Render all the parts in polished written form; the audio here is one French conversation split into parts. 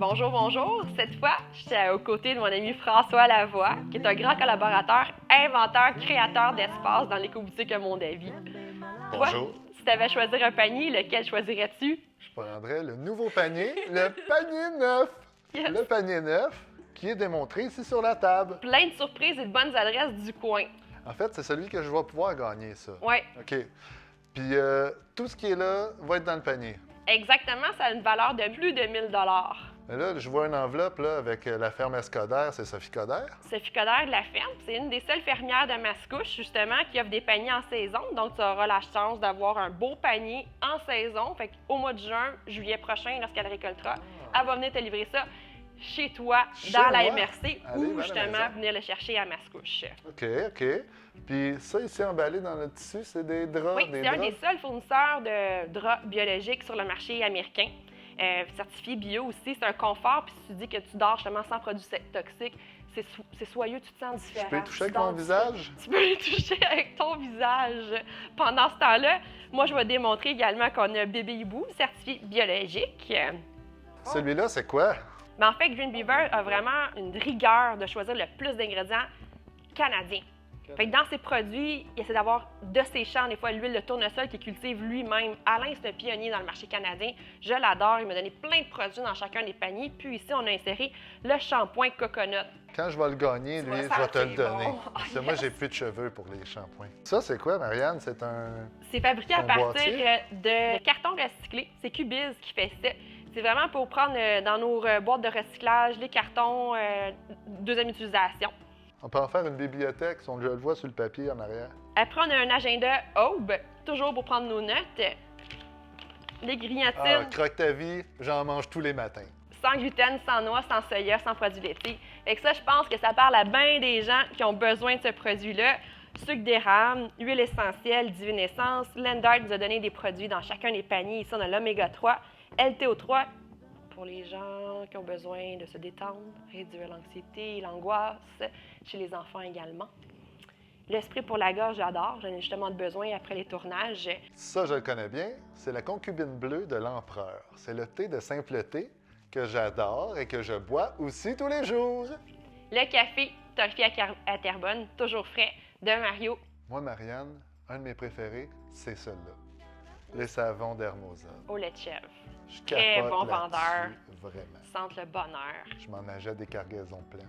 Bonjour, bonjour. Cette fois, je suis aux côtés de mon ami François Lavoie, qui est un grand collaborateur, inventeur, créateur d'espace dans l'éco-boutique Mondavis. Bonjour. Toi, si tu avais à choisir un panier, lequel choisirais-tu? Je prendrais le nouveau panier, le panier neuf. Yes. Le panier neuf qui est démontré ici sur la table. Plein de surprises et de bonnes adresses du coin. En fait, c'est celui que je vais pouvoir gagner, ça. Oui, OK. Puis tout ce qui est là va être dans le panier. exactement. Ça a une valeur de plus de 1000 $. Mais là, je vois une enveloppe là, avec la ferme Escoder, c'est Sophie Coder. Sophie Coder de la ferme, c'est une des seules fermières de Mascouche, justement, qui offre des paniers en saison. Donc, tu auras la chance d'avoir un beau panier en saison. Fait qu'au mois de juin, juillet prochain, lorsqu'elle récoltera, elle va venir te livrer ça chez toi, Chez dans la moi? MRC, Allez, ou vers la justement maison. venir le chercher à Mascouche. OK, OK. Puis ça, ici, emballé dans le tissu, c'est des draps, Oui, c'est un des seuls fournisseurs de draps biologiques sur le marché américain. Certifié bio aussi, c'est un confort. Puis si tu dis que tu dors justement sans produits toxiques, c'est soyeux, tu te sens différent. Je peux y toucher avec Tu dors mon visage? Tu peux y toucher avec ton visage. Pendant ce temps-là, moi, je vais démontrer également qu'on a un bébé hibou certifié biologique. Celui-là, c'est quoi? Mais en fait, Green Beaver a vraiment une rigueur de choisir le plus d'ingrédients canadiens. Fait que dans ses produits, il essaie d'avoir de ses champs, des fois, l'huile de tournesol qu'il cultive lui-même. Alain, c'est un pionnier dans le marché canadien. Je l'adore. Il m'a donné plein de produits dans chacun des paniers. Puis ici, on a inséré le shampoing coconut. Quand je vais le gagner, Tu lui, vas je vais te le sentir donner. bon. Parce que moi, j'ai plus de cheveux pour les shampoings. Ça, c'est quoi, Marianne? C'est un... C'est fabriqué à Ton partir boîtier? de carton recyclé. C'est Cubiz qui fait ça. C'est vraiment pour prendre dans nos boîtes de recyclage les cartons deuxième utilisation. On peut en faire une bibliothèque, si je le vois sur le papier en arrière. Après, on a un agenda Aube, toujours pour prendre nos notes. Les grignotines, Ah, croque ta vie, j'en mange tous les matins. sans gluten, sans noix, sans soya, sans produits laitiers. Fait que ça, je pense que ça parle à bien des gens qui ont besoin de ce produit-là. Sucre d'érable, huile essentielle, Divine Essence. Lendart nous a donné des produits dans chacun des paniers. Ici, on a l'oméga 3, LTO3, pour les gens qui ont besoin de se détendre, réduire l'anxiété, l'angoisse, chez les enfants également. Le spray pour la gorge, j'adore. J'en ai justement besoin après les tournages. Ça, je le connais bien. C'est la concubine bleue de l'empereur. C'est le thé de simple thé que j'adore et que je bois aussi tous les jours. Le café torréfié à Terrebonne, toujours frais, de Mario. Moi, Marianne, un de mes préférés, c'est celui-là. Les savons d'Hermosa. Au lait de chèvre. Je Très capote bon là-dessus, vendeur. Vraiment. Sente le bonheur. Je m'en achète des cargaisons pleines.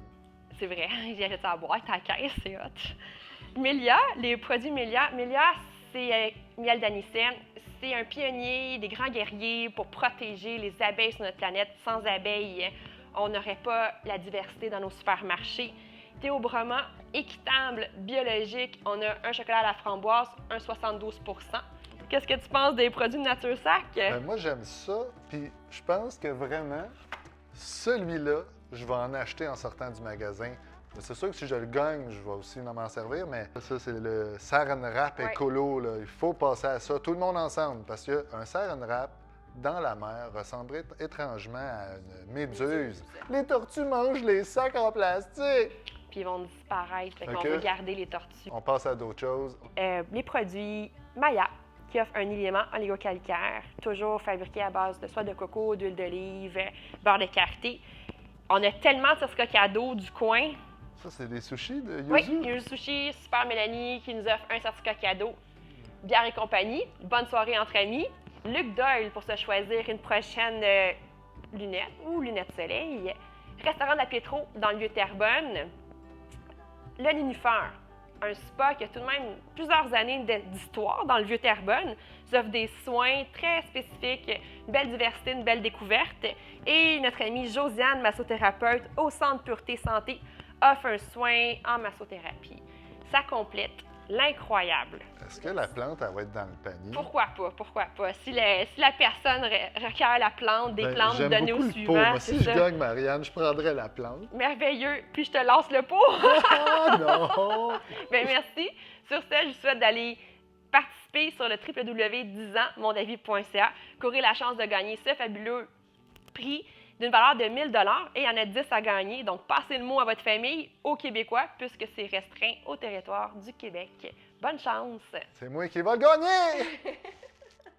C'est vrai, j'ai acheté à boîte à la caisse, c'est hot. Mélia, les produits Mélia. Mélia, c'est miel d'anicette. C'est un pionnier, des grands guerriers pour protéger les abeilles sur notre planète. Sans abeilles, on n'aurait pas la diversité dans nos supermarchés. Théobroma, équitable, biologique. On a un chocolat à la framboise, un 72 %. Qu'est-ce que tu penses des produits de Nature Sac? Moi, j'aime ça. Puis je pense que vraiment, celui-là, je vais en acheter en sortant du magasin. C'est sûr que si je le gagne, je vais aussi m'en servir, mais ça, c'est le Saran Wrap Ouais. écolo. Là. Il faut passer à ça, tout le monde ensemble, parce qu'un Saran Wrap dans la mer ressemble étrangement à une méduse. Les tortues mangent les sacs en plastique. Puis ils vont disparaître. Fait qu'on Ok. veut garder les tortues. On passe à d'autres choses. Les produits Maya, qui offre un élément oligocalcaire, toujours fabriqué à base de soit de coco, d'huile d'olive, beurre de karité. On a tellement de certificats cadeaux du coin. Ça, c'est des sushis de yuzu? Oui, Yuzu Sushi, Super Mélanie qui nous offre un certificat cadeau. Bière et compagnie, bonne soirée entre amis. Luc Doyle pour se choisir une prochaine lunette ou lunette soleil. Restaurant de la Pietro dans le Vieux-Terrebonne. Le Nénuphar, un spa qui a tout de même plusieurs années d'histoire dans le Vieux-Terrebonne. Ils offrent des soins très spécifiques, une belle diversité, une belle découverte. Et notre amie Josiane, massothérapeute au Centre Pureté Santé, offre un soin en massothérapie. Ça complète l'incroyable. Est-ce que la plante, elle va être dans le panier? Pourquoi pas? Pourquoi pas? Si la personne requiert la plante, des plantes J'aime données beaucoup au le pot. suivant, Moi, c'est si je ça. gagne Marianne, je prendrais la plante. Merveilleux. Puis je te lance le pot. Ah non! Bien, merci. Sur ce, je vous souhaite d'aller participer sur le www.10ansmondavis.ca, courir la chance de gagner ce fabuleux prix d'une valeur de 1000 $ et il y en a 10 à gagner. Donc, passez le mot à votre famille, aux Québécois, puisque c'est restreint au territoire du Québec. Bonne chance! C'est moi qui va le gagner!